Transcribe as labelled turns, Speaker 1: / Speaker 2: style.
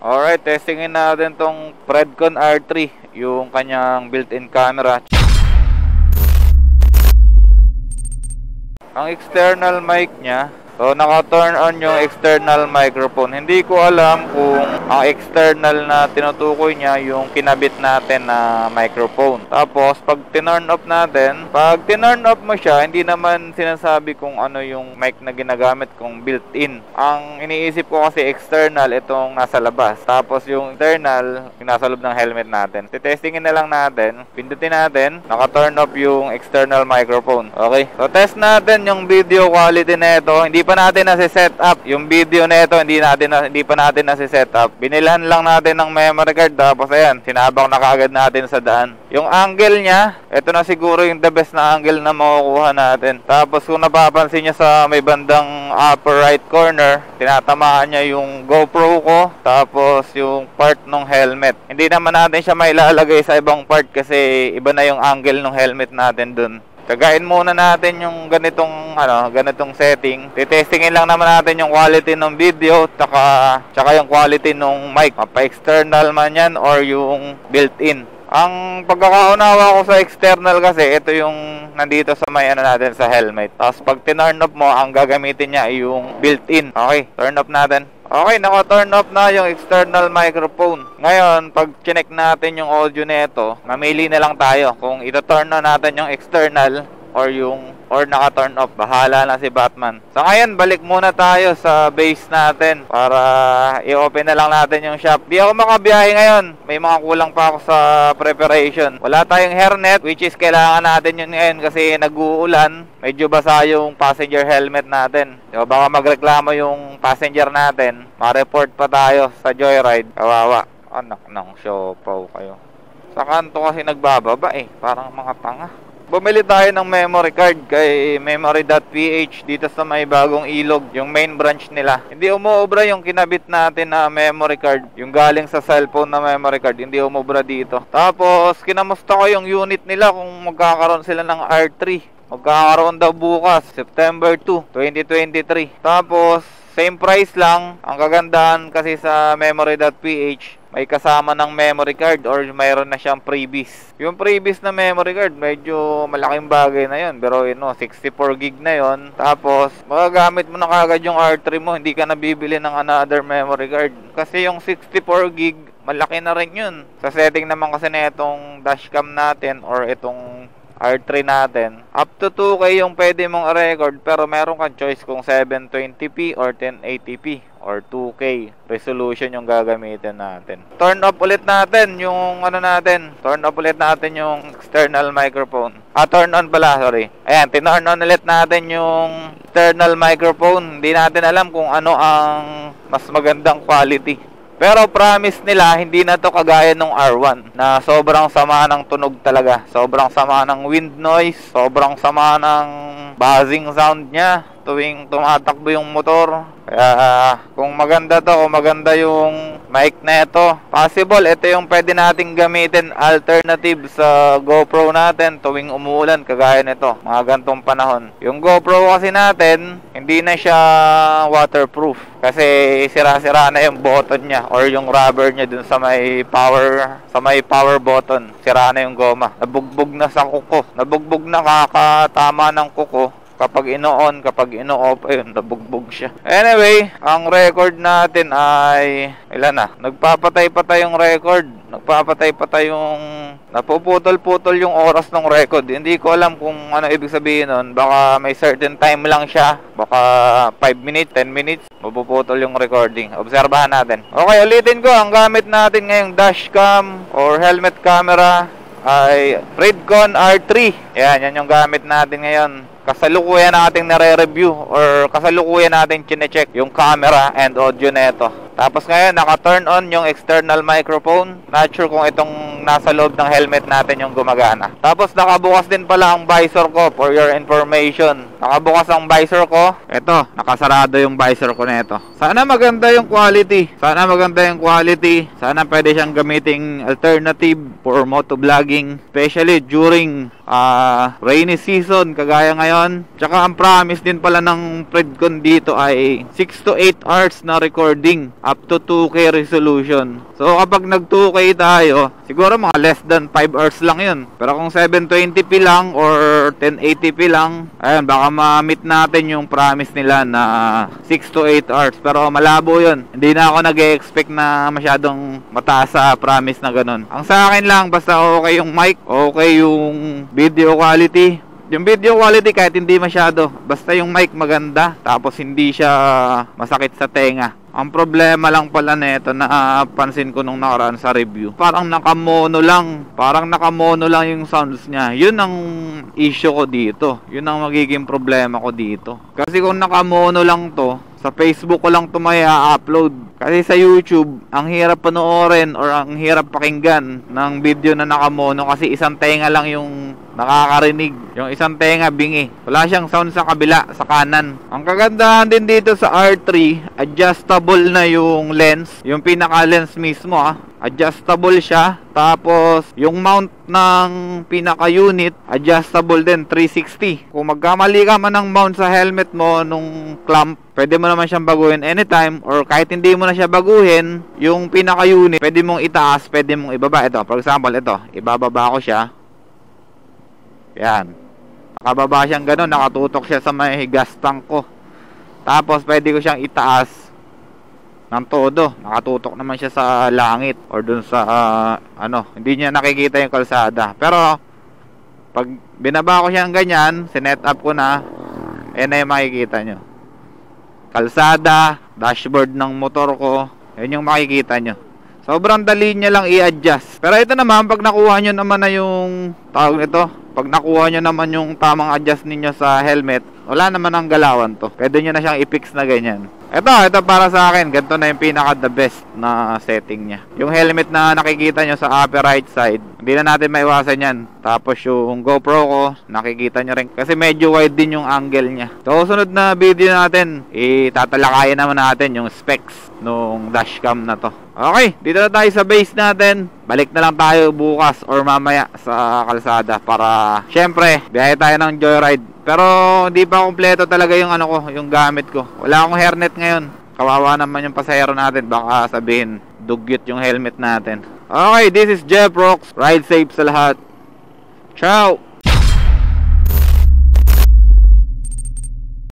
Speaker 1: Alright, testingin natin tong Predcon R3, yung kanyang built-in camera. Ang external mic niya, so naka-turn on yung external microphone. Hindi ko alam kung ang external na tinutukoy niya yung kinabit natin na microphone. Tapos pag tinurn off natin, pag tinurn off mo siya, hindi naman sinasabi kung ano yung mic na ginagamit kung built-in. Ang iniisip ko kasi external itong nasa labas. Tapos yung internal, yung nasa loob ng helmet natin. Testingin na lang natin. Pindutin natin, naka-turn off yung external microphone. Okay, so test natin yung video quality na ito. Hindi pa natin nasi-set up yung video na ito, hindi pa natin nasi-set up. Binilhan lang natin ng memory card, tapos ayan, sinabak na kaagad natin sa daan. Yung angle niya, ito na siguro yung the best na angle na makukuha natin. Tapos kung napapansin niya sa may bandang upper right corner, tinatamaan niya yung GoPro ko, tapos yung part ng helmet. Hindi naman natin siya mailalagay sa ibang part kasi iba na yung angle ng helmet natin dun. Kagain muna natin yung ganitong setting. Titestingin lang naman natin yung quality ng video, tsaka yung quality ng mic. Pa-external man yan or yung built-in. Ang pagkakaunawa ko sa external kasi, ito yung nandito sa may natin sa helmet. Tapos pag tinurn off mo, ang gagamitin niya ay yung built-in. Okay, turn off natin. Okay, naka-turn off na yung external microphone. Ngayon, pag chinek natin yung audio nito, mamili na lang tayo kung ito-turn on natin yung external or naka-turn off. Bahala na si Batman. So ngayon, balik muna tayo sa base natin para i-open na lang natin yung shop. Di ako makabiyahe ngayon. May mga kulang pa ako sa preparation. Wala tayong hairnet, which is kailangan natin yun ngayon kasi nag-uulan. Medyo basa yung passenger helmet natin. So baka magreklamo yung passenger natin. Ma-report pa tayo sa Joyride. Kawawa. Anak ng show po kayo. Sa kanto kasi nagbababa parang mga tanga. Bumili tayo ng memory card kay memory.ph dito sa may bagong ilog, yung main branch nila. Hindi umuobra yung kinabit natin na memory card, yung galing sa cellphone na memory card, hindi umuobra dito. Tapos kinamusta ko yung unit nila kung magkakaroon sila ng R3. Magkakaroon daw bukas, September 2, 2023. Tapos same price lang. Ang kagandahan kasi sa memory.ph, may kasama ng memory card or mayroon na siyang freebies. Yung freebies na memory card, medyo malaking bagay na yun. Pero 64 gig na yun. Tapos, magagamit mo na kagad yung R3 mo. Hindi ka nabibili ng another memory card. Kasi yung 64 gig, malaki na rin yun. Sa setting naman kasi na itong dashcam natin or itong R3 natin, up to 2K yung pwede mong record, pero meron kang choice kung 720p or 1080p or 2K resolution yung gagamitin natin. Turn off ulit natin yung turn off ulit natin yung external microphone. Turn on pala, sorry. Ayan, tinurn on ulit natin yung external microphone. Hindi natin alam kung ano ang mas magandang quality. Pero promise nila, hindi na to kagaya nung R1 na sobrang sama ng tunog talaga. Sobrang sama ng wind noise, sobrang sama ng buzzing sound niya tuwing tumatakbo yung motor. Kaya kung maganda to, kung maganda yung mic na ito, possible ito yung pwede nating gamitin alternative sa GoPro natin tuwing umuulan kagaya nito, mga gantong panahon. Yung GoPro kasi natin, hindi na siya waterproof kasi sira-sira na yung button niya or yung rubber niya dun sa may power button. Sira na yung goma. Nabugbog na sa kuko. Nabugbog na kakatama ng kuko. Kapag ino-on, kapag ino-off, ayun, nabugbog siya. Anyway, ang record natin ay, ilan na? Nagpapatay-patay yung record. Nagpapatay-patay yung, napuputol-putol yung oras ng record. Hindi ko alam kung ano ibig sabihin nun. Baka may certain time lang siya. Baka 5 minutes, 10 minutes, mapuputol yung recording. Obserbahan natin. Okay, ulitin ko. Ang gamit natin ngayong dashcam or helmet camera ay Predcon R3. Yan yung gamit natin ngayon. Kasalukuyan natin nare-review or kasalukuyan natin chine-check yung camera and audio nito. Tapos ngayon, naka-turn on yung external microphone. Not sure kung itong nasa loob ng helmet natin yung gumagana. Tapos nakabukas din pala ang visor ko for your information. Nakabukas ang visor ko. Ito, nakasarado yung visor ko nito. Sana maganda yung quality. Sana pwede siyang gamiting alternative for motovlogging. Especially during rainy season kagaya ngayon. Tsaka ang promise din pala ng Predcon dito ay 6 to 8 hours na recording. up to 2K resolution. So kapag nag 2K tayo, siguro mga less than 5 hours lang yun. Pero kung 720p lang or 1080p lang, ayun, baka ma-meet natin yung promise nila na 6 to 8 hours. Pero malabo yun. Hindi na ako nag-expect na masyadong mataas sa promise na ganun. Ang sa akin lang, basta okay yung mic, okay yung video quality. Yung video quality kahit hindi masyado, basta yung mic maganda, tapos hindi siya masakit sa tenga. Ang problema lang pala nito na pansin ko nung nakaraan sa review, parang nakamono lang yung sounds niya. Yun ang issue ko dito, yun ang magiging problema ko dito. Kasi kung nakamono lang to, sa Facebook ko lang tumaya upload. Kasi sa YouTube, ang hirap panoorin or ang hirap pakinggan ng video na nakamono kasi isang tenga lang yung nakakarinig. Yung isang tenga bingi. Wala siyang sound sa kabila, sa kanan. Ang kagandahan din dito sa R3, adjustable na yung lens. Yung pinaka-lens mismo adjustable siya. Tapos yung mount ng pinaka-unit, adjustable din, 360. Kung magkamali ka man ng mount sa helmet mo nung clamp, pwede mo naman siyang baguhin anytime, or kahit hindi mo na siya baguhin, yung pinaka-unit, pwede mong itaas, pwede mong ibaba. Ito, for example, ito, ibababa ko siya. Yan. Nakababa siyang ganun, nakatutok siya sa may gas tank ko. Tapos, pwede ko siyang itaas ng todo. Nakatutok naman siya sa langit or dun sa, hindi niya nakikita yung kalsada. Pero, pag binaba ko siyang ganyan, sinet up ko na, na yung makikita nyo. Kalsada, dashboard ng motor ko, yun yung makikita nyo. Sobrang dali niya lang i-adjust. Pero ito naman, pag nakuha nyo naman na yung tawag nito, pag nakuha nyo naman yung tamang adjust ninyo sa helmet, wala naman ang galawan to. Pwede nyo na siyang i-fix na ganyan. Ito para sa akin, ganito na yung pinaka the best na setting niya. Yung helmet na nakikita nyo sa upper right side, hindi na natin maiwasan yan. Tapos yung GoPro ko, nakikita nyo rin. Kasi medyo wide din yung angle niya. So sunod na video natin, tatalakayin naman natin yung specs nung dashcam na to. Okay, dito na tayo sa base natin. Balik na lang tayo bukas or mamaya sa kalsada para syempre, biyahe tayo ng joyride. Pero hindi pa kompleto talaga yung yung gamit ko. Wala akong hairnet ngayon. Kawawa naman yung pasahero natin. Baka sabihin, dugyot yung helmet natin. Okay, this is Jeff Rocks. Ride safe sa lahat. Ciao!